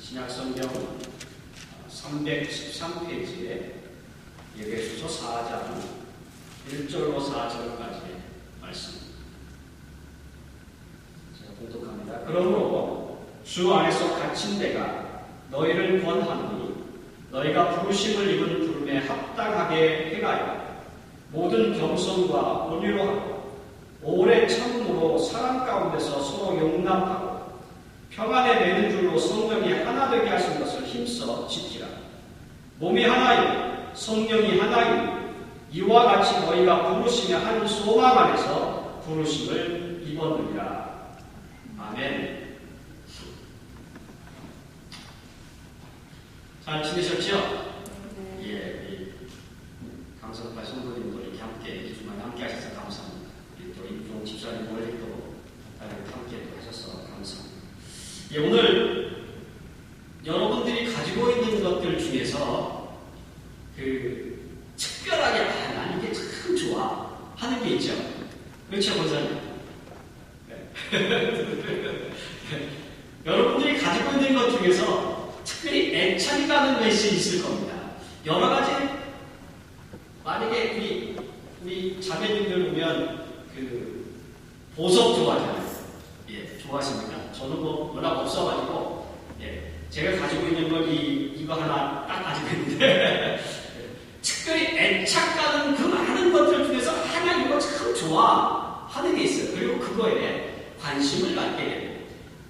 신약성경 313페이지에 에베소서 4장 1절로 4절까지 말씀. 제가 봉독합니다. 그러므로 주 안에서 갇힌 내가 너희를 권하노니 너희가 부르심을 입은 부름에 합당하게 행하여 모든 겸손과 온유로 하고 오래 참음으로 사랑 가운데서 서로 용납하고 평안에 매는 줄로 성령이 하나 되게 하신 것을 힘써 지키라. 몸이 하나이고 성령이 하나이니 이와 같이 너희가 부르심의 한 소망 안에서 부르심을 입었느니라. 아멘. 잘 지내셨죠? 예, 강성파 성도님도 이렇게 함께 이 주말에 함께 하셔서 감사합니다. 또 임종 집사님 멀리도 함께 하셔서 감사합니다. 예, 오늘 여러분들이 가지고 있는 것들 중에서 특별하게 난 이게 참 좋아 하는 게 있죠. 그렇죠, 권사님? 네. 여러분들이 가지고 있는 것 중에서 특별히 애착이 가는 것이 있을 겁니다. 여러 가지, 만약에 우리 자매님들 보면 보석 좋아하잖아요. 예, 좋아하십니까? 저는 워낙 없어가지고, 예, 제가 가지고 있는 건 이거 하나 딱 가지고 있는데, 특별히 애착 가는 그 많은 것들 중에서 하나 이거 참 좋아 하는 게 있어요. 그리고 그거에 관심을 갖게 돼요.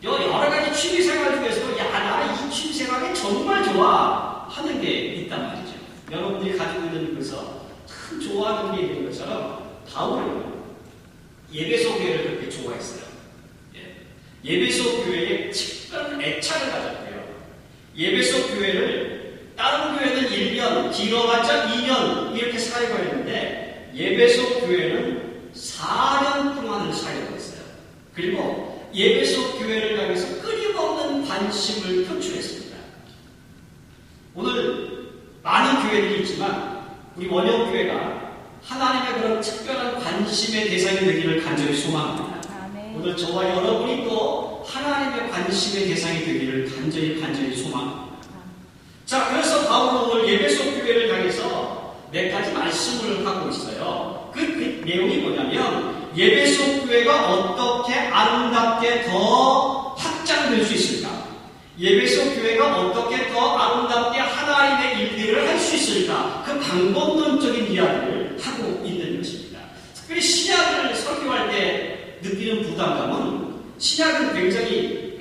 여러 가지 취미생활 중에서도 나는 이 취미생활이 정말 좋아 하는 게 있단 말이죠. 여러분들이 가지고 있는 것에서 참 좋아하는 게 있는 것처럼 바울은 예배소 교회를 그렇게 좋아했어요. 예배소 교회에 특별한 애착을 가졌고요. 예배소 교회를 다른 교회는 1년, 길어봤자 2년 이렇게 사역을 했는데 예배소 교회는 4년 동안을 사역을 했어요. 그리고 예배소 교회를 향해서 끊임없는 관심을 표출했습니다. 오늘 많은 교회들이 있지만 우리 원영교회가 하나님의 그런 특별한 관심의 대상이 되기를 간절히 소망합니다. 오늘 저와 여러분이 또 하나님의 관심의 대상이 되기를 간절히 소망합니다. 자, 그래서 바울은 오늘 예배소 교회를 향해서 몇 가지 말씀을 하고 있어요. 그 내용이 뭐냐면 예배소 교회가 어떻게 아름답게 더 확장될 수 있을까? 예배소 교회가 어떻게 더 아름답게 하나님의 일들을 할 수 있을까? 그 방법론적인 이야기를 하고 있는 것입니다. 특별히 신약을 설교할 때 느끼는 부담감은 신약은 굉장히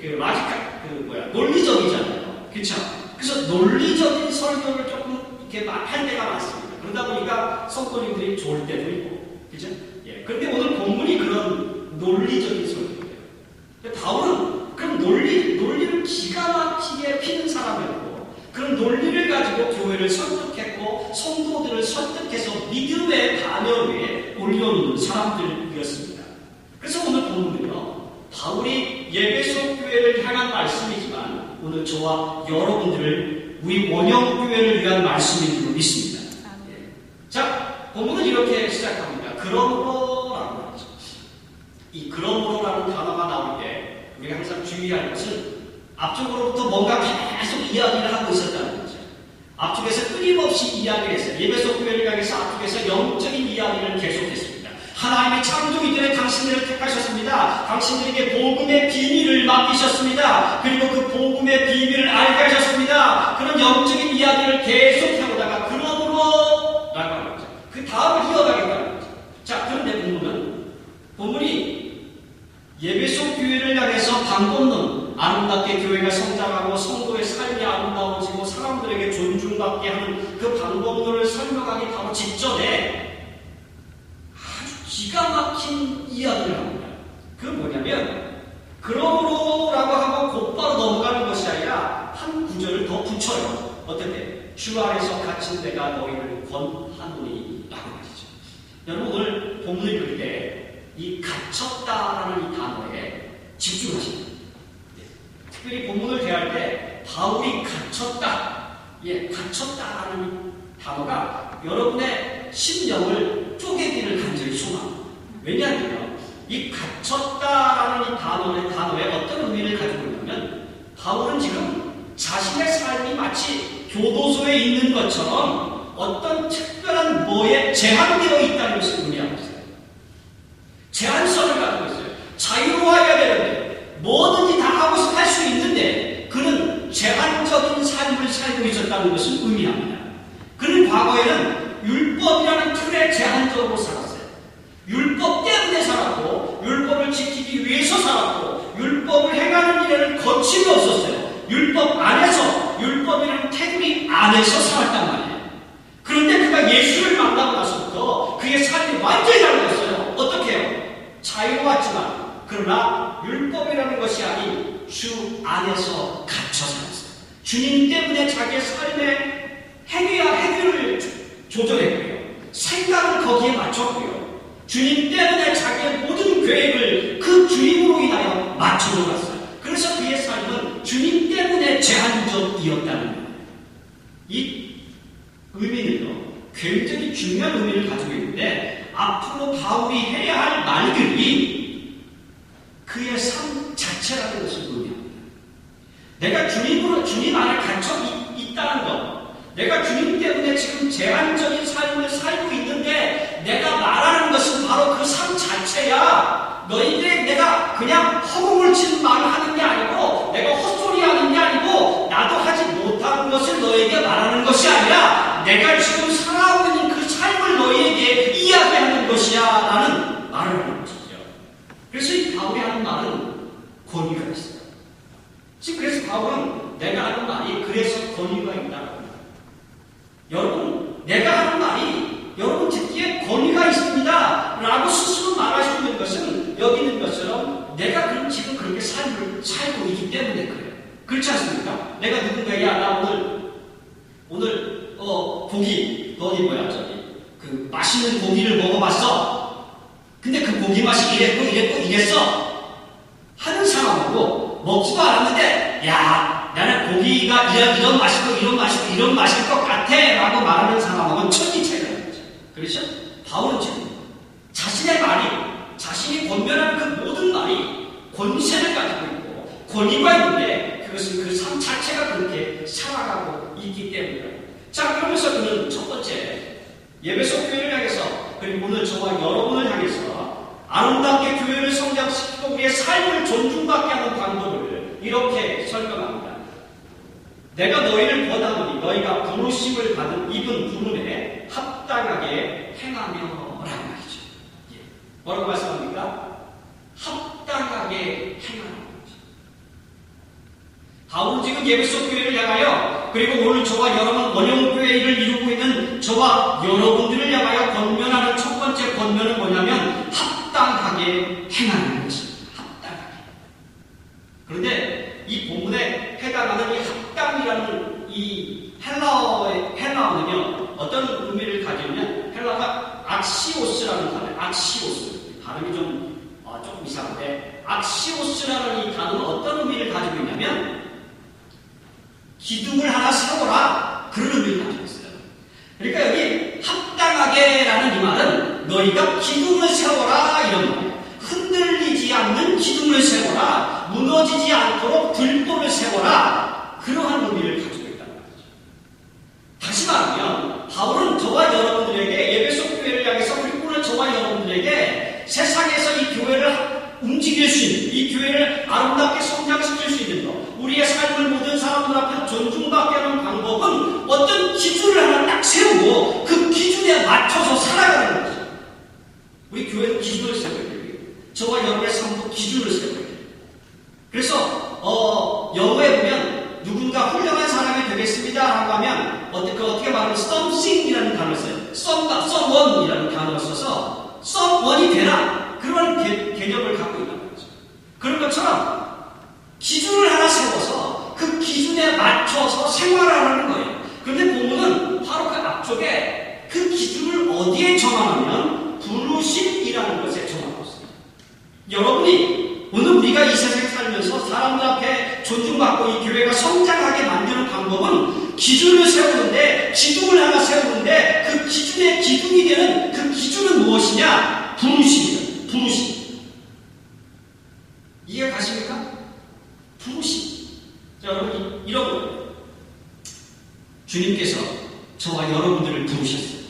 논리적이잖아요. 그렇죠? 그래서 논리적인 설교를 조금 이렇게 할 때가 많습니다. 그러다 보니까 성도님들이 좋을 때도 있고, 그죠? 예. 그런데 오늘 본문이 그런 논리적인 설교예요. 바울은 그런 논리를 기가 막히게 피는 사람이었고, 그런 논리를 가지고 교회를 설득했고, 성도들을 설득해서 믿음의 반열 위에 올려놓는 사람들이었습니다. 그래서 오늘 본문은요, 바울이 예배소 교회를 향한 말씀이지만, 오늘 저와 여러분들을 우리 원영교회를 위한 말씀인 줄 믿습니다. 예. 자, 본문은 이렇게 시작합니다. 그러므로라는 말이죠. 이 그러므로라는 단어가 나올 때 우리가 항상 주의할 것은 앞쪽으로부터 뭔가 계속 이야기를 하고 있었다는 거죠. 앞쪽에서 끊임없이 이야기를 했어요. 예배소 교회를 향해서 앞쪽에서 영적인 이야기를 계속했습니다. 하나님의 창조이들의 당신들을 택하셨습니다. 당신들에게 복음의 비밀을 맡기셨습니다. 그리고 그 복음의 비밀을 알게 하셨습니다. 그런 영적인 이야기를 계속 해오다가 그러므로 라고 하는 거죠. 그 다음을 이어가겠다는 거죠. 자, 그런데 본문이 예배소 교회를 향해서 방법론, 아름답게 교회가 성장하고 성도의 삶이 아름다워지고 사람들에게 존중받게 하는 그 방법론을 설명하기 바로 직전에 기가 막힌 이야기를 합니다. 그건 뭐냐면 그러므로라고 하고 곧바로 넘어가는 것이 아니라 한 구절을 더 붙여요. 어떻게? 주 안에서 갇힌 내가 너희를 권하노니 라고 하시죠. 여러분 오늘 본문을 읽을 때 이 갇혔다라는 이 단어에 집중하십니다. 특별히 본문을 대할 때 바울이 갇혔다, 갇혔다라는 단어가 여러분의 심령을 쪼개기를 간절히 소망합니다. 왜냐하면 이 갇혔다라는 이 단어의 어떤 의미를 가지고 있냐면 바울은 지금 마치 교도소에 있는 것처럼 어떤 특별한 뭐에 제한되어 있다는 것을 의미하고 있어요. 제한성을 가지고 있어요. 자유로워야 되는데 뭐든지 다 하고 싶어 할 수 있는데 그는 제한적인 삶을 살고 있었다는 것을 의미합니다. 그는 과거에는 율법이라는 틀에 제한적으로 살았어요. 율법 때문에 살았고 율법을 지키기 위해서 살았고 율법을 행하는 일에는 거침이 없었어요. 율법 안에서 율법이라는 테두리 안에서 살았단 말이에요. 그런데 그가 예수를 만나고 나서부터 그의 삶이 완전히 달라졌어요. 어떻게 해요? 자유로웠지만 그러나 율법이라는 것이 아닌 주 안에서 갇혀 살았어요. 주님 때문에 자기의 삶의 행위와 행위를 조절했고요. 생각을 거기에 맞췄고요. 주님 때문에 자기의 모든 계획을 그 주님으로 인하여 맞춰놓았어요. 그래서 그의 삶은 주님 때문에 제한적이었다는 거예요. 이 의미는요, 굉장히 중요한 의미를 가지고 있는데 앞으로 바울이 해야 할 말들이 그의 삶 자체라는 것을 의미합니다. 내가 주님 안에 갇혀 있다는 것, 내가 주님 때문에 지금 제한적인 삶을 살고 있는데 내가 말하는 것은 바로 그 삶 자체야. 너희들에게 내가 그냥 허공을 치는 말을 하는 게 아니고 내가 헛소리하는 게 아니고 나도 하지 못하는 것을 너희에게 말하는 것이 아니라 내가 지금 살아오고 있는 그 삶을 너희에게 이야기하는 것이야 라는 말을 하는 것이죠. 그래서 이 바울이 하는 말은 권위가 있어요. 지금 그래서 바울은 내가 하는 말이 그래서 권위가 있다고 합니다. 여러분, 내가 하는 말이 여러분 듣기에 권위가 있습니다 라고 스스로 말하시고 있는 것은 여기 있는 것처럼 내가 지금 그렇게 삶을 살고 있기 때문에 그래요. 그렇지 않습니까? 내가 누군가에게 나 오늘 고기 어디 뭐야 저기 그 맛있는 고기를 먹어봤어. 근데 그 고기 맛이 이랬어 하는 사람하고 먹지도 않았는데 야 나는 고기가 이런 맛일 것 같아 라고 말하는 사람하고는 천지차이라는 거죠. 그렇죠? 바울은 지금 자신의 말이 자신이 권면하는 그 모든 말이 권세를 가지고 있고 권위가 있는데 그것은 그 삶 자체가 그렇게 살아가고 있기 때문이에요. 자, 그러면서 그는 첫 번째 예배소 교회를 향해서 그리고 오늘 저와 여러분을 향해서 아름답게 교회를 성장시키고 우리의 삶을 존중받게 하는 방법을 이렇게 설명합니다. 내가 너희를 권하노니 너희가 부르심을 입은 부름에 합당하게 행하며 라는 말이죠. 뭐라고 말씀합니까? 합당하게 행하는 거죠. 바울은 지금 예배소 교회를 향하여 그리고 오늘 저와 여러분 원형교회를 이루고 있는 저와 여러분들을 향하여 권면하는 첫 번째 권면은 뭐냐면 합당하게 행하는 것입니다. 합당하게. 그런데 이 본문에 해당하는 이 합당이라는 이 헬라어는요 어떤 의미를 가지냐면 헬라어가 악시오스라는 단어예요. 악시오스. 발음이 조금 이상한데 악시오스라는 이 단어는 어떤 의미를 가지고 있냐면 기둥을 하나 세워라 그런 의미를 가지고 있어요. 그러니까 여기 합당하게라는 이 말은 너희가 기둥을 세워라 이런 말이에요. 흔들리지 않는 기둥을 세워라, 무너지지 않도록 들보를 세워라 그러한 의미를 가지고 있다는 거죠. 다시 말하면 바울은 저와 여러분들에게 예배소 교회를 향해서 그리고 오늘 저와 여러분들에게 세상에서 이 교회를 움직일 수 있는, 이 교회를 아름답게 성장시킬 수 있는 것, 우리의 삶을 모든 사람들 앞에 존중받게 하는 방법은 어떤 기준을 하나 딱 세우고 그 기준에 맞춰서 살아가는 거죠. 우리 교회는 기준을 세워야 돼요. 저와 여러분의 삶도 기준을 세워야 돼요. 그래서 영어에 보면 누군가 훌륭한 사람이 되겠습니다 라고 하면 어떻게 말하면 something이라는 단어를 써요. someone이라는 단어를 써서 someone이 되나? 그런 개념을 갖고 있다는 거죠. 그런 것처럼 기준을 하나 세워서 그 기준에 맞춰서 생활하는 거예요. 그런데 본문은 바로 그 앞쪽에 그 기준을 어디에 정하냐면 부르심이라는 것에 정하고 있습니다. 여러분이 오늘 우리가 이 세상에 살면서 사람들 앞에 존중받고 이 교회가 성장하게 만드는 방법은 기준을 세우는데 기둥을 하나 세우는데 그 기준의 기둥이 되는 그 기준은 무엇이냐? 부르심입니다. 부르심. 이해 가십니까? 부르심. 자, 여러분, 이런 거예요. 주님께서 저와 여러분들을 부르셨어요.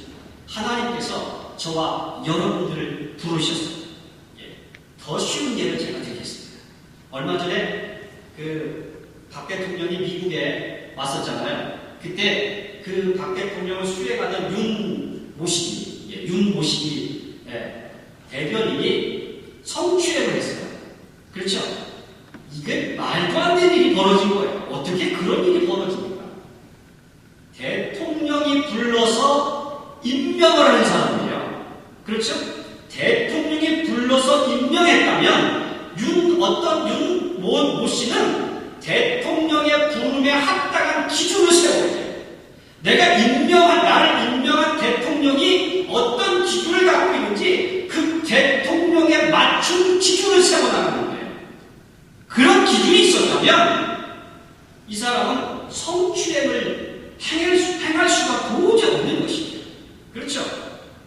하나님께서 저와 여러분들을 부르셨어요. 더 쉬운 예를 제가 드리겠습니다. 얼마 전에 박 대통령이 미국에 왔었잖아요. 그때 그 박 대통령을 수혜하던 윤 모시기 대변인이 성추행을 했어요. 그렇죠? 이게 말도 안 되는 일이 벌어진 거예요. 어떻게 그런 일이 벌어집니까? 대통령이 불러서 임명을 하는 사람이에요. 그렇죠? 대통령이 불러서 임명했다면 윤모 씨는 대통령의 부름에 합당한 기준을 세워야 돼요. 나를 임명한 대통령이 어떤 기준을 갖고 있는지 그 대통령에 맞춘 기준을 세워나가는 거예요. 그런 기준이 있었다면 이 사람은 성추행을 행할 수가 도저히 없는 것이죠. 그렇죠?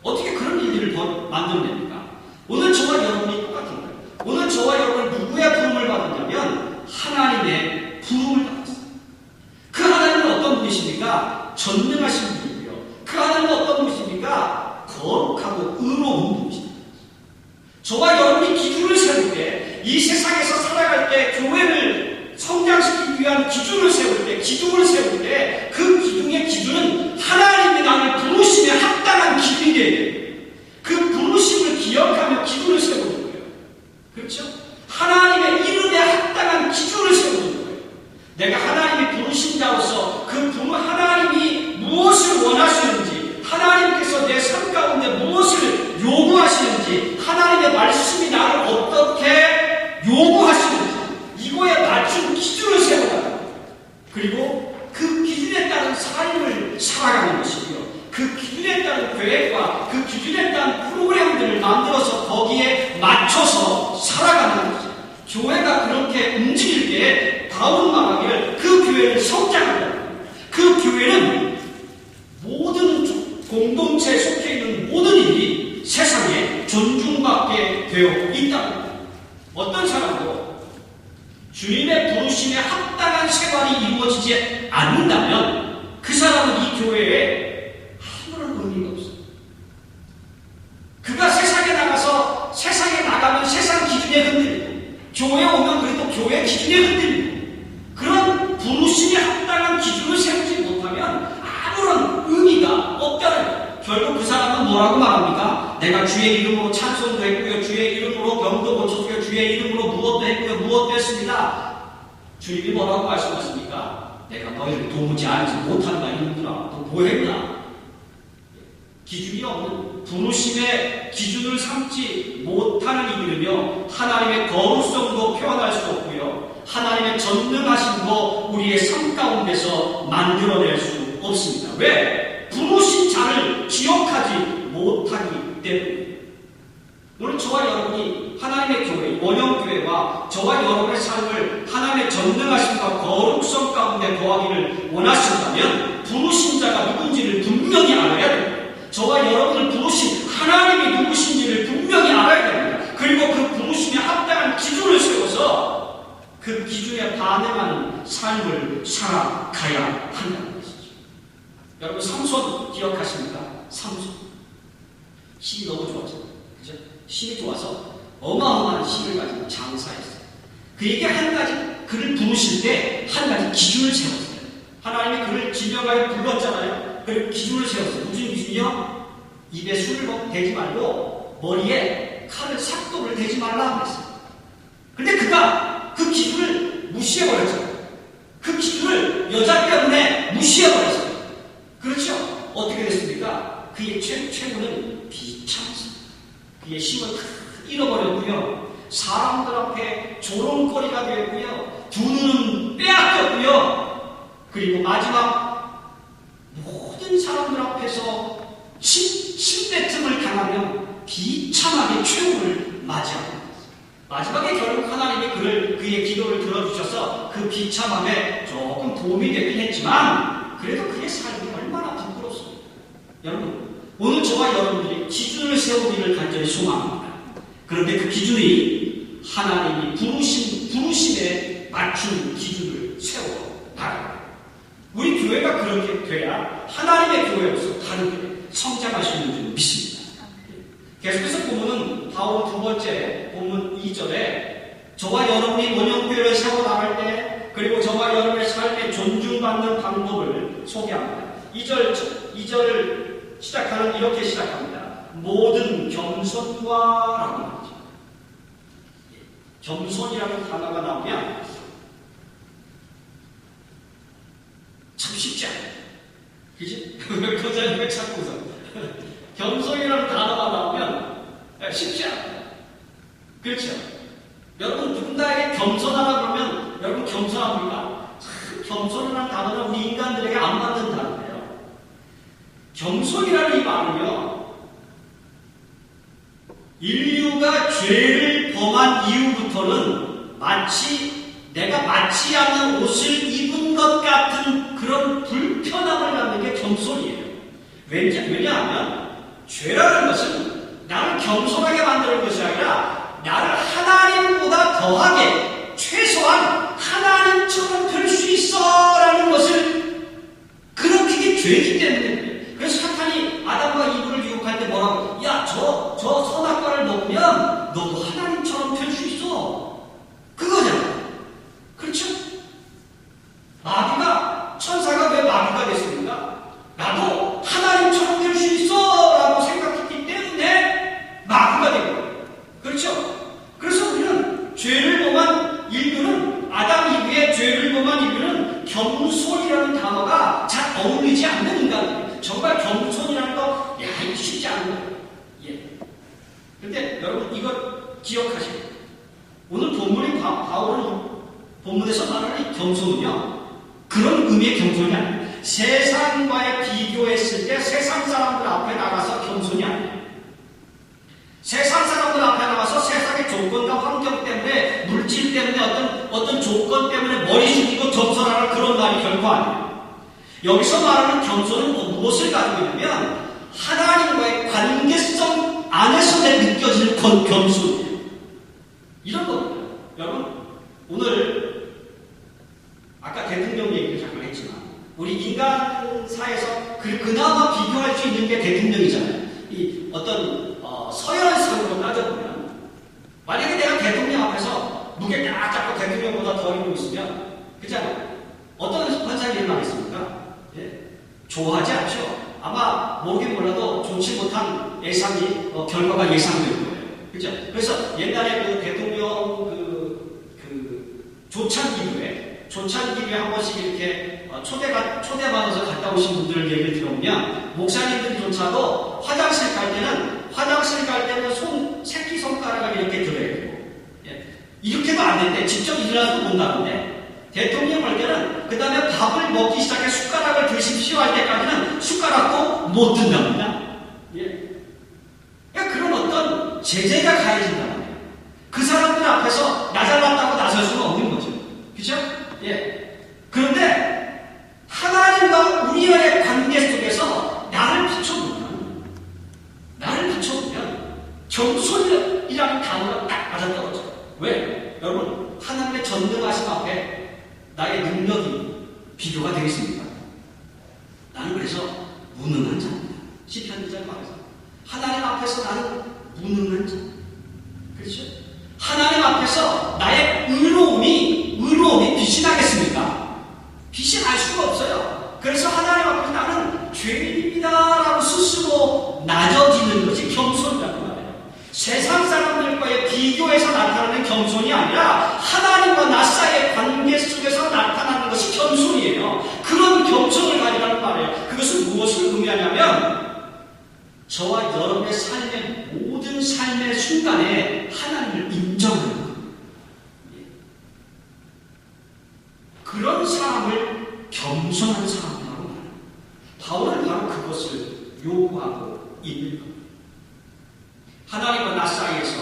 어떻게 그런 일들을 만들어냅니까? 오늘 저와 여러분이 똑같은 거예요. 오늘 저와 여러분은 누구의 부름을 받았냐면 하나님의 부름을 받았어요. 그 하나님은 어떤 분이십니까? 전능하신 분이고요. 그 하나님은 어떤 분이십니까? 거룩하고 의로운 분이십니다. 저와 여러분이 기준을 세울 때, 이 세상에서 살아갈 때 교회를 성장시키기 위한 기준을 세울 때, 기둥을 세울 때, 그 기둥의 기준은 하나님이 나를 부르심에 합당한 기준이 되어야 돼요. 그 부르심을 기억하며 기준을 세우는 거예요. 그렇죠? 하나님의 이름에 합당한 기준을 세우는 거예요. 내가 하나님이 부르신 자로서 하나님이 무엇을 원하시는지, 하나님께서 내 삶 가운데 무엇을 요구하시는지, 하나님의 말씀이 나를 어떻게 요구하시는지, 이거에 맞춘 기준을 세워가는, 그리고 그 기준에 따른 삶을 살아가는 것이고요. 그 기준에 따른 계획과 그 기준에 따른 프로그램들을 만들어서 거기에 맞춰서 살아가는 것이죠. 교회가 그렇게 움직일 때 다운마가기를 그 교회를 성장한다. 그 교회는 모든 공동체에 속해 있는 모든 일이 세상에 존중받게 되어 있다는 거예요. 어떤 사람도 주님의 부르심에 합당한 생활이 이루어지지 않는다면 그 사람은 이 교회에 아무런 의미가 없어요. 그가 세상에 나가면 세상 기준에 흔들리고, 교회에 오면 그래도 교회 기준에 흔들리고, 그런 부르심에 합당한 기준을 세우지 못하면 아무런 의미가 없다는 거예요. 결국 그 사람은 뭐라고 말합니까? 내가 주의 이름으로 찬송도 했고요, 주의 이름으로 병도 고쳤고요, 주의 이름으로 무엇도 했고요, 무엇도 했습니다. 주님이 뭐라고 말씀하십니까? 내가 너희를 도무지 알지 못한다 이놈들아, 너 뭐했나? 기준이 없는, 부르심의 기준을 삼지 못하는 이들은요, 하나님의 거룩성도 표현할 수 없고요, 하나님의 전능하심도 우리의 삶 가운데서 만들어낼 수 없습니다. 왜? 부르신 자를 기억하지 못하기 때문에. 오늘 저와 여러분이 하나님의 교회, 원형교회와 저와 여러분의 삶을 하나님의 전능하심과 거룩성 가운데 거하기를 원하신다면 부르신 자가 누군지를 분명히 알아야 됩니다. 저와 여러분을 부르신 하나님이 누구신지를 분명히 알아야 됩니다. 그리고 그 부르심에 합당한 기준을 세워서 그 기준에 반응하는 삶을 살아가야 한다는 것이죠. 여러분 삼손 기억하십니까? 삼손. 힘이 너무 좋았죠. 그죠? 힘이 좋아서 어마어마한 힘을 가진 장사였어요. 그에게 한 가지, 그를 부르실 때 한 가지 기준을 세웠어요. 하나님이 그를 지명하여 불렀잖아요. 그리고 기준을 세웠어요. 무슨 기준이요? 입에 술을 대지 말고 머리에 칼을 삭도를 대지 말라 그랬어요. 근데 그가 그 기준을 무시해버렸죠. 그 기준을 여자 때문에 무시해버렸어요. 그렇죠? 어떻게 됐습니까? 그의 최고는 비참했습니다. 그의 힘을 잃어버렸고요. 사람들 앞에 조롱거리가 되었고요. 두 눈은 빼앗겼고요. 그리고 마지막 모든 사람들 앞에서 침뱉음을 당하며 비참하게 최후를 맞이하고 마지막에 결국 하나님이 그의 기도를 들어주셔서 그 비참함에 조금 도움이 되긴 했지만 그래도 그의 삶이 얼마나 부끄럽습니까? 여러분, 오늘 저와 여러분들이 기준을 세우기를 간절히 소망합니다. 그런데 그 기준이 하나님이 부르심에 맞춘 기준을 세워 나가요. 우리 교회가 그렇게 돼야 하나님의 교회로서 다르게 성장할 수 있는 줄 믿습니다. 계속해서 보면은 바울 두 번째 본문 2절에 저와 여러분이 원형교회를 세워나갈 때 그리고 저와 여러분의 삶에 존중받는 방법을 소개합니다. 2절 시작하는 이렇게 시작합니다. 모든 겸손과 라고 말이죠. 겸손이라는 단어가 나오면 참 쉽지 않아요. 그지? 그자리 왜 찾고 웃어? 겸손이라는 단어가 나오면 쉽지 않아요. 그렇죠? 여러분 누군가에게 겸손하라 그러면 여러분 겸손합니까? 참 겸손이라는 단어는 우리 인간들에게 안 맞는 단어예요. 겸손이라는 이 말은요, 인류가 죄를 범한 이후부터는 마치 내가 맞지 않는 옷을 입은 것 같은 그런 불편함을 갖는 게 겸손이에요. 왜냐하면 죄라는 것은 나를 겸손하게 만드는 것이 아니라 나를 하나님보다 더하게 최소한 하나님처럼 될 수 있어라는 것을 그렇게 죄이기 때문에. 그래서 사탄이 아담과 이브를 유혹할 때 뭐라고? 야, 저 선악과를 먹으면 너도 하나님처럼 될 수 있어. 그거잖아. 그렇죠? 마귀가, 천사가 왜 마귀가 됐습니까? 나도 하나님처럼 될 수 있어 라고 생각했기 때문에 마귀가 된 거예요. 그렇죠? 그래서 우리는 죄를 범한 인류는, 아담 이후에 죄를 범한 인류는 겸손이라는 단어가 잘 어울리지 않는 인간이에요. 정말 겸손이라는 거, 이거 쉽지 않은 거예요. 예. 근데 여러분, 이거 기억하시고, 오늘 본문이 바울은 본문에서 말하는 겸손은요, 그런 의미의 겸손이 아니에요. 세상과의 비교했을 때 세상 사람들 앞에 나가서 겸손이 아니에요. 세상 사람들 앞에 나가서 세상의 조건과 환경 때문에, 물질 때문에, 어떤 조건 때문에 머리 숙이고 겸손하는 그런 말이 결코 아니에요. 여기서 말하는 겸손은 무엇을 가지고 있냐면 하나님과의 관계성 안에서 느껴지는 겸손이에요. 이런 겁니다. 여러분, 오늘 아까 대통령 얘기를 잠깐 했지만 우리 인간사에서 그나마 비교할 수 있는 게 대통령이잖아요. 이 어떤 서열상으로 따져보면 만약에 내가 대통령 앞에서 무게 딱 잡고 대통령보다 더 입고 있으면 그잖아요. 어떤 환상이 일어나겠습니까? 예? 좋아하지 않죠. 아마 모르긴 몰라도 좋지 못한 예상이 결과가 예상될 거예요. 그죠? 그래서 옛날에 그 대통령 조찬기류에 한 번씩 이렇게 초대받아서 갔다 오신 분들 얘기를 들어보면 목사님들조차도 화장실 갈 때는 새끼손가락을 이렇게 들어야 되고, 예. 이렇게도 안 되는데 직접 일어나서 본다는데 대통령 할 때는 그 다음에 밥을 먹기 시작해 숟가락을 드십시오 할 때까지는 숟가락도 못 든답니다. 예. 그러니까 그런 어떤 제재가 가해진단 말이에요. 그 사람들 앞에서 나 잘났다고 나설 수는 없는 거죠. 그죠? 예. 그런데 하나님과 우리와의 관계 속에서 나를 비춰보면 겸손이라는 단어가 딱 맞아떨어져요. 왜? 여러분, 하나님의 전능하심 앞에 나의 능력이 비교가 되겠습니까? 나는 그래서 무능한 자입니다. 시편 2절 말해서 하나님 앞에서 나는 무능한 자. 그렇죠? 하나님 앞에서 나의 의로움이 빛이 나겠습니까? 빛이 날 수가 없어요. 그래서 하나님 앞에서 나는 죄인입니다라고 스스로 낮아지는 것이 겸손이라고 말해요. 세상 사람들과의 비교에서 나타나는 겸손이 아니라 하나님과 나 사이의 관계 속에서 나타나는 것이 겸손이에요. 그런 겸손을 가지라는 말이에요. 그것은 무엇을 의미하냐면 저와 여러분의 삶의 모든 삶의 순간에 하나님을 인정하는 것. 그런 사람을 겸손한 사람이라고 말해요. 바울은 바로 그것을 요구하고 있는 겁니다. 하나님과 나 사이에서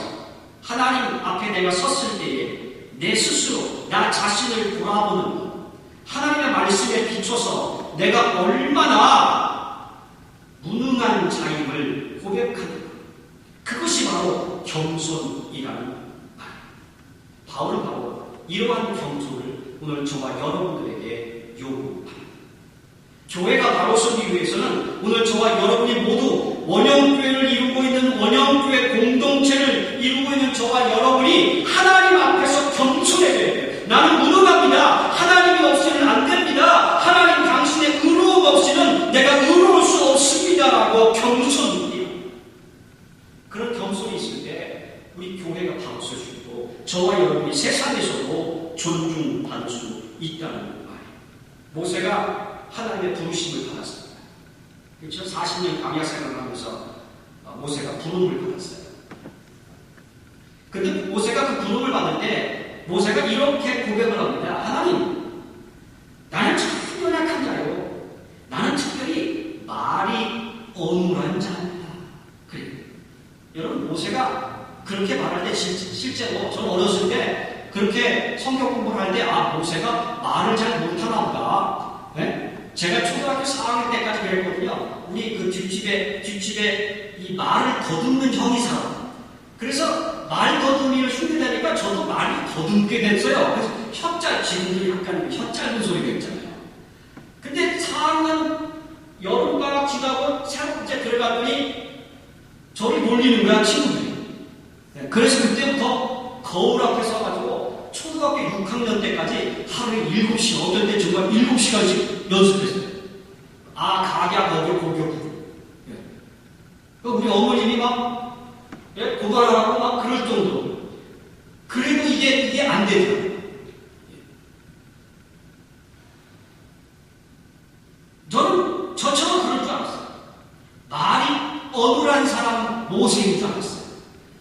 하나님 앞에 내가 섰을 때에 내 스스로 나 자신을 돌아보는 것, 하나님의 말씀에 비춰서 내가 얼마나 무능한 자임을 고백하는 것, 그것이 바로 겸손이라는 말. 바울은 바로 이러한 겸손을 오늘 저와 여러분들에게 요구합니다. 교회가 바로 서기 위해서는 오늘 저와 여러분이 모두 원형교회를 이루고 있는 원형교회 공동체를 이루고 있는 저와 여러분이 하나님 앞에서 겸손해져야 돼요. 나는 무능합니다. 하나님이 없이는 안 됩니다. 하나님 당신의 의로움 없이는 내가 의로울 수 없습니다라고 겸손해요. 그런 겸손이 있을 때 우리 교회가 바로 설 수 있고 저와 여러분이 세상에서도 존중받을 수 있다는 말이에요. 모세가 하나님의 부르심을 받았습니다. 그렇죠? 40년 광야 생활을 하면서 모세가 부름을 받았어요. 근데 모세가 그 부름을 받을 때 모세가 이렇게 고백을 합니다. 하나님, 나는 참 연약한 자요. 나는 특별히 말이 어눌한 자입니다. 그래요. 여러분, 모세가 그렇게 말할 때 실제로 저는 어렸을 때 그렇게 성경 공부를 할 때 모세가 말을 잘 못하나 보다. 네? 제가 초등학교 4학년 때까지 그랬거든요. 우리 그 뒷집에 이 말을 더듬는 형이 살아. 그래서 말 더듬이를 흉내내니까 저도 말이 더듬게 됐어요. 그래서 지금도 약간 혀 짧은 소리가 있잖아요. 근데 4학년 여름방학 지나고 세 번째 들어갔더니 저를 놀리는 거야, 친구들이. 네, 그래서 그때부터 거울 앞에 서가지고 초등학교 6학년 때까지 하루에 7시, 어떨 때 정말 7시간씩 연습했어요. 각야, 거기, 고교. 예. 우리 어머님이 고발하라고 그럴 정도로. 그래도 이게 안 되더라고요. 저는 저처럼 그럴 줄 알았어요. 말이 어눌한 사람 모세인 줄 알았어요.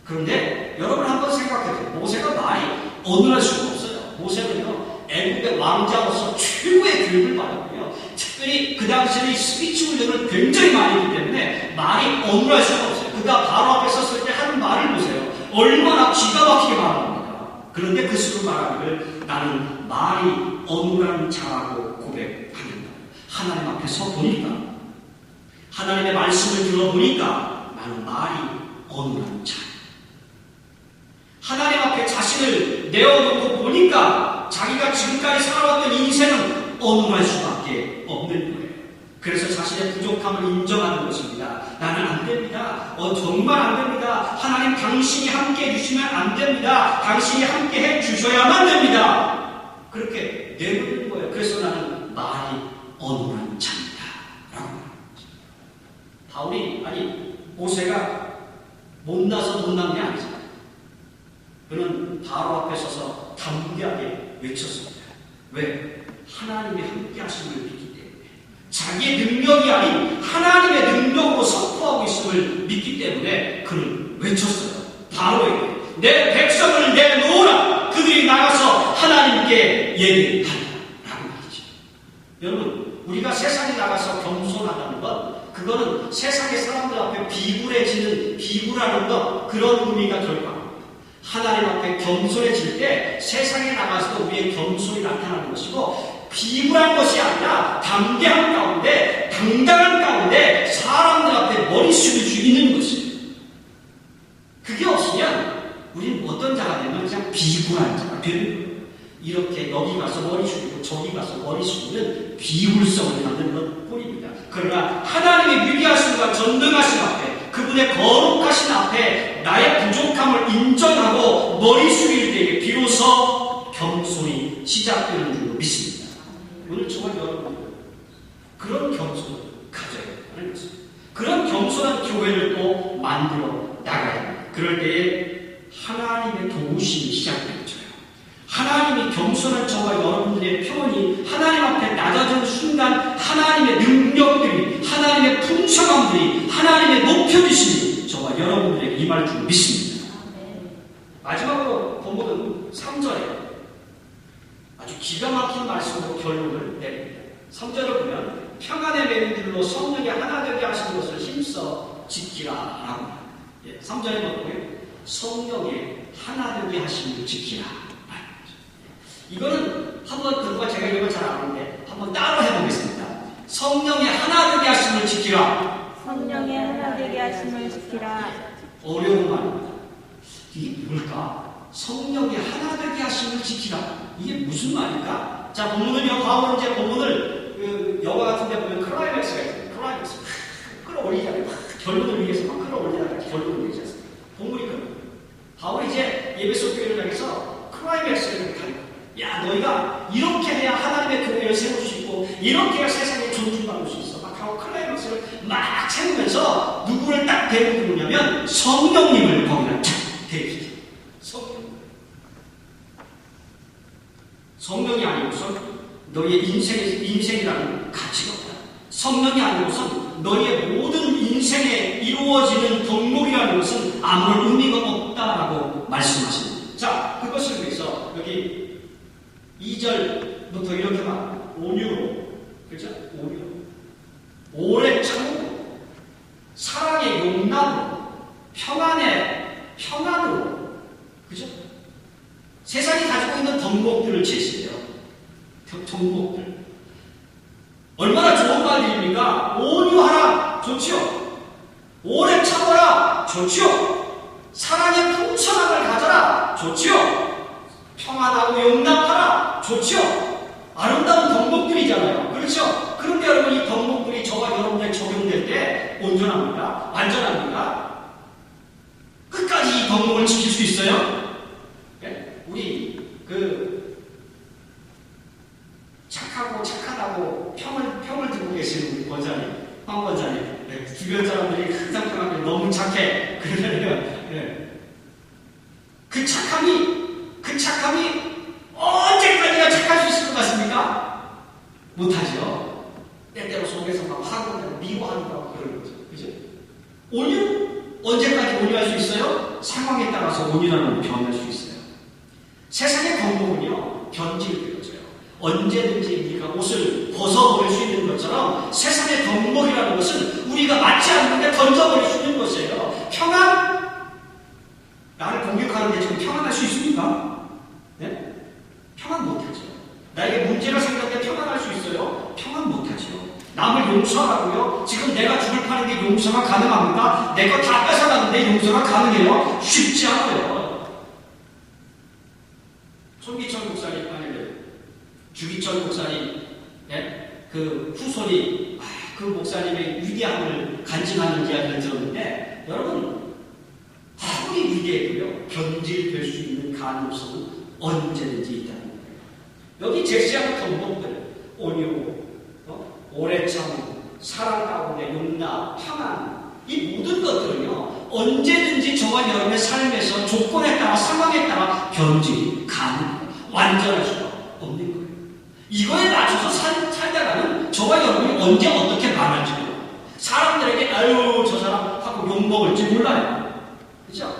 그런데 여러분 한번 생각해보세요. 모세가 말이 어눌할 수가 없어요. 모세는요, 애국의 왕자로서 최고의 교육을 받았고요. 특별히 그 당시에는 스피치 훈련을 굉장히 많이 했기 때문에 말이 어눌할 수가 없어요. 그가 바로 앞에 섰을 때 하는 말을 보세요. 얼마나 기가 막히게 말합니다. 그런데 그 수로 말하기를 나는 말이 어눌한 자라고 고백합니다. 하나님 앞에 서 보니까, 하나님의 말씀을 들어보니까 나는 말이 어눌한 자. 하나님 앞에 자신을 내어놓고 보니까 자기가 지금까지 살아왔던 인생은 어눌할 수밖에 없는 거예요. 그래서 자신의 부족함을 인정하는 것입니다. 나는 안 됩니다. 정말 안 됩니다. 하나님 당신이 함께 해주시면 안 됩니다. 당신이 함께 해주셔야만 됩니다. 그렇게 내놓는 거예요. 그래서 나는 말이 어눌한 자입니다. 라고 바울이, 모세가 못나서 못난 게 아니잖아요. 그는 바로 앞에 서서 담대하게 외쳤습니다. 왜? 하나님의 함께 하심을 믿기 때문에. 자기의 능력이 아닌 하나님의 능력으로 선포하고 있음을 믿기 때문에 그는 외쳤어요. 바로 내 백성을 내놓으라. 그들이 나가서 하나님께 얘기하라. 라고 말이죠. 여러분, 우리가 세상에 나가서 겸손하다는 건 그거는 세상의 사람들 앞에 비굴하는 것, 그런 의미가 결과 하나님 앞에 겸손해질 때 세상에 나가서도 우리의 겸손이 나타나는 것이고, 비굴한 것이 아니라 담대한 가운데, 당당한 가운데 사람들 앞에 머리 숙일 수 있는 것이에요. 그게 없으면 우리는 어떤 자가 되면 그냥 비굴한 자가 되는 거예요. 이렇게 여기 가서 머리 숙이고 저기 가서 머리 숙이는 비굴성을 갖는 것 뿐입니다. 그러나 하나님의 위대하심과 전능하심 앞에, 그분의 거룩하신 앞에 나의 부족함을 인정하고 머리 숙일 때에 비로소 겸손이 시작되는 줄로 믿습니다. 오늘 저와 여러분 그런 겸손을 가져야 하는 것입니다. 그런 겸손한 교회를 또 만들어 나가야 합니다. 그럴 때에 하나님의 도우심이 시작되죠. 하나님이 겸손한 저와 여러분들의 표현이 하나님 앞에 낮아지는 순간 하나님의 능력들이, 하나님의 풍성함들이, 하나님의 높여주심이 저와 여러분들에게 임할 줄 믿습니다. 마지막으로 본문은 3절에 아주 기가 막힌 말씀으로 결론을 내립니다. 3절을 보면 평안의 맹줄로 성령이 하나 되게 하신 것을 힘써 지키라 라고 합니다. 3절에 보면 성령의 하나 되게 하심을 지키라. 이거는 한번 그동안 제가 이걸 잘 아는데 한번 따로 해보겠습니다. 성령의 하나 되게 하심을 지키라. 성령의 하나 되게 하심을 지키라. 어려운 말입니다. 이게 뭘까? 성령의 하나 되게 하심을 지키라. 이게 무슨 말일까? 자, 본문은요, 바울은 이제 본문을 그 영화 같은 데 보면 클라이맥스가 있어요. 클라이맥스. 끌어올리잖아요. 결론을 위해서 막 끌어올리다가 결론을 내지 않습니까? 동물이 그런 거예요. 바울이 이제 예배소 교회를 향해서 클라이맥스를 이렇게 하는 거예요. 야, 너희가 이렇게 해야 하나님의 교회를 세울 수 있고, 이렇게 해야 세상에 존중받을 수 있어. 막 하고 클라이맥스를 막 세우면서 누구를 딱 대고 부르냐면 성령님을 거기다 탁 대입시켜. 성령이 아니고선 너희의 인생이라는 가치가 없다. 성령이 아니고선 너희의 모든 인생에 이루어지는 덕목이라는 것은 아무런 의미가 없다라고 말씀하십니다. 자, 그것을 위해서 여기 2절부터 이렇게 말합니다. 온유로, 그렇죠? 온유, 오래 참고, 사랑의 용납으로, 평안으로, 그죠? 세상이 가지고 있는 덕목들을 제시해요. 덕목들. 얼마나 좋은 말입니까? 온유하라, 좋지요. 오래 참아라, 좋지요. 사랑의 풍성함을 가져라, 좋지요. 평안하고 용납하라, 좋지요. 아름다운 덕목들이잖아요. 그렇죠? 그런데 여러분, 이 덕목들이 저와 여러분에게 적용될 때 온전합니까? 완전합니까? 끝까지 이 덕목을 지킬 수 있어요? 우리 착하고 착하다고 평을 듣고 계시는 우리 권사님, 황 권사님, 주변 사람들이 항상 평하게 너무 착해. 그러면 그 착함이 언제까지나 착할 수 있을 것 같습니까? 못하죠. 때때로 속에서 막 화가 나고 미워한다고 그러는 거죠. 그죠? 온유? 언제까지 온유할 수 있어요? 상황에 따라서 온유라는 건 변할 수 있어요. 세상의 덕목은요, 변질되어져요. 언제든지 우리가 옷을 벗어버릴 수 있는 것처럼 세상의 덕목이라는 것은 우리가 맞지 않는데 던져버릴 수 있는 것이에요. 평안? 나를 공격하는데 지금 평안할 수 있습니까? 네? 평안 못하죠. 나에게 문제가 생겼는데 평안할 수 있어요? 평안 못하죠. 남을 용서하라고요? 지금 내가 죽을 판인데 용서가 가능합니까? 내 거 다 뺏어갔는데 용서가 가능해요? 쉽지 않아요. 손기철 목사님, 주기철 목사님, 그 후손이 그 목사님의 위대함을 간증하는 이야기를 들었는데, 여러분, 아무리 위대해도요, 변질될 수 있는 가능성은 언제든지 있다는 거예요. 여기 제시하는 덕목들, 온유, 오래 참음, 사랑 가운데 용납, 평안, 이 모든 것들은요, 언제든지 저와 여러분의 삶에서 조건에 따라, 상황에 따라 변질이 가능해요. 완전할 수가 없는 거예요. 이거에 맞춰서 살다가는 저와 여러분이 언제 어떻게 말할지 몰라요. 사람들에게 아유 저 사람 하고 욕먹을지 몰라요. 그렇죠?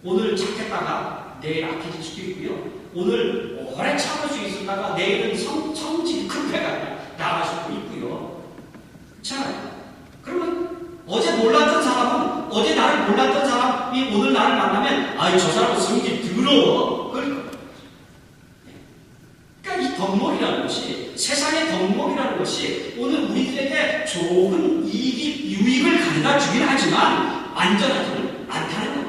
오늘 착했다가 내일 악해질 수도 있고요. 오늘 오래 참을 수 있었다가 내일은 성질이 급해가 나갈 수도 있고요. 그렇잖아요. 그러면 어제 몰랐던 사람은, 어제 나를 몰랐던 사람이 오늘 나를 만나면 아이 저 사람은 성질 더러워. 그러니까 이 덕목이라는 것이, 세상의 덕목이라는 것이 오늘 우리들에게 좋은 유익을 가져다 주긴 하지만 완전하지는 않다는 거예요.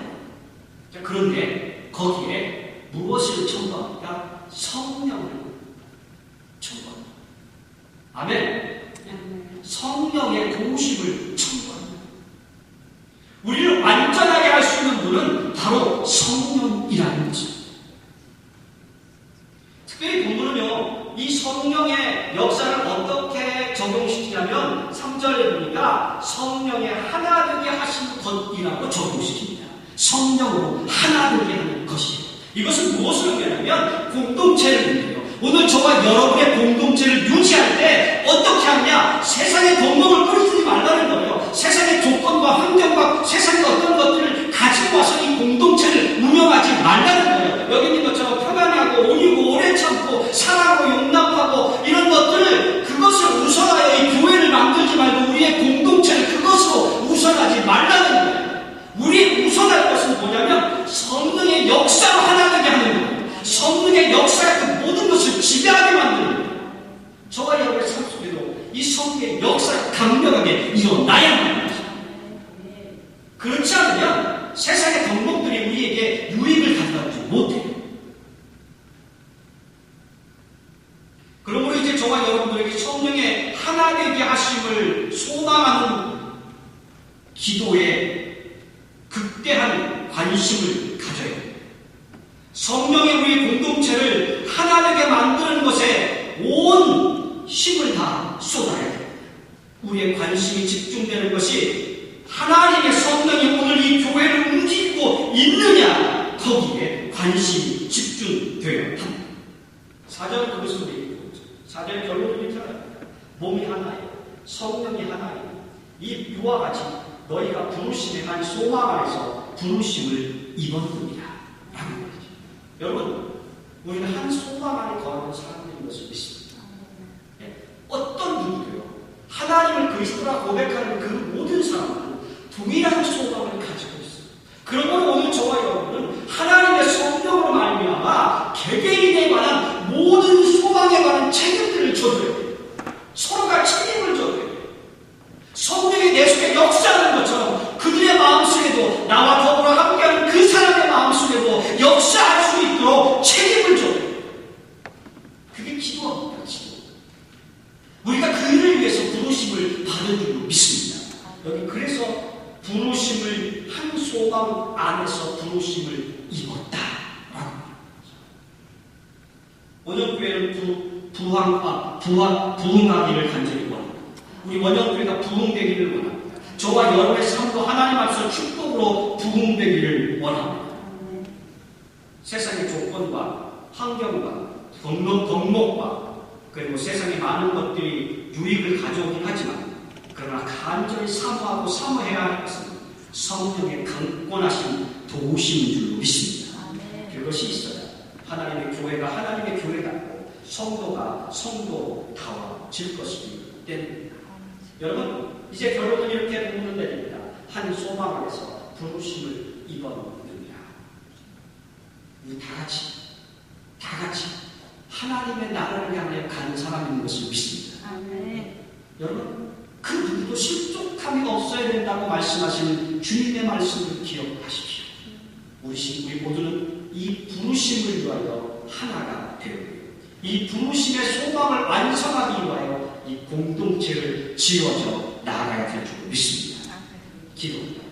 그런데 거기에 무엇을 첨부합니까? 성령을 첨부합니다. 아멘. 성령의 도우심을 첨부합니다. 우리를 완전하게 할 수 있는 분은 바로 성령이라는 거죠. 특별히 본문은요, 이 성령의 역사를 어떻게 적용시키냐면 3절에 보니까 성령의 하나 되게 하신 것이라고 적용시킵니다. 성령으로 하나 되게 하는 것이에요. 이것은 무엇을 의미하냐면 공동체를 의미해요. 오늘 저와 여러분의 공동체를 유지할 때 어떻게 하느냐? 세상의 덕목을 끌어들이지 말라는 거예요. 세상의 조건과 환경과 세상의 어떤 것들을 가지고 와서 이 공동체를 운영하지 말라는 거예요. 여기 있는 것처럼 평안하고 온유고 오래 참고 사랑하고 용납하고 이런 것들을, 그것을 우선하여 이 교회를 만들지 말고 우리의 공동체를 그것으로 우선하지 말라는 거예요. 우리 우선할 것은 뭐냐면 성령의 역사로 하나 되게 하는 거예요. 성령의 역사가 그 모든 것을 지배하게 만드는 거예요. 저와 여러분의 삶 속에도 이 성령의 역사가 강력하게 일어나야 합니다. 그렇지 않으면 세상의 덕목들이 우리에게 유익을 가져다주지 못해요. 그러므로 이제 저와 여러분들에게 성령의 하나 되게 하심을 소망하는 기도에 극대한 관심을 가져야 됩니다. 성령의 우리 공동체를 하나 되게 만드는 것에 온 힘을 다 쏟아야 됩니다. 우리의 관심이 집중되는 것이 하나님의 성령이 오늘 이 교회를 움직이고 있느냐, 거기에 관심이 집중되어야 합니다. 4절 그것을 얘기하고 있죠. 4절 결론을 있잖아요. 몸이 하나예요. 성령이 하나예요. 이와 같이 너희가 부르심의 한 소망 안에서 부르심을 입었느니라 라는 거죠. 여러분, 우리는 한 소망 안에 거하는 사람들인 것을 믿습니다. 어떤 누구도요, 하나님을 그리스도라 고백하는 그 모든 사람들은 동일한 소망을 가지고 있어요. 그러므로 오늘 저와 여러분은 하나님의 성령으로 말미암아 개개인에 관한 모든 소망에 관한 책임들을 져줘야 돼요. 서로가 책임을 져줘야 돼요. 성령이 내 속에 역사하는 것처럼 그들의 마음속에도, 나와 더불어 함께하는 그 사람의 마음속에도 역사할 수 있도록 책임을 져줘야 돼요. 그게 기도합니다. 기도. 우리가 그 일을 위해서 부르심을 받은 줄로 믿습니다. 여기 그래서 부르심을 한 소망 안에서 부르심을 입었다라고 합니다. 원영교회는 부흥하기를 간절히 원합니다. 우리 원영교회가 부흥되기를 원합니다. 저와 여러분의 삶도 하나님 앞에서 축복으로 부흥되기를 원합니다. 세상의 조건과 환경과 덕목과 그리고 세상에 많은 것들이 유익을 가져오긴 하지만, 그러나 간절히 사모하고 사모해야 할 것은 성령의 강권하신 도우심인 줄로 믿습니다. 그것이 있어야 하나님의 교회가 하나님의 교회답고 성도가 성도다워질 것이기 때문입니다. 여러분, 이제 결론은 이렇게 보면 됩니다. 한 소망 안에서 부르심을 입었느니라. 우리 다 같이 하나님의 나라를 향해 가는 사람인 것을 믿습니다. 여러분, 그 누구도 실족함이 없어야 된다고 말씀하시는 주님의 말씀을 기억하십시오. 우리 모두는 이 부르심을 위하여 하나가 되고, 이 부르심의 소망을 완성하기 위하여 이 공동체를 지어져 나가야 될 줄 믿습니다. 기도합니다.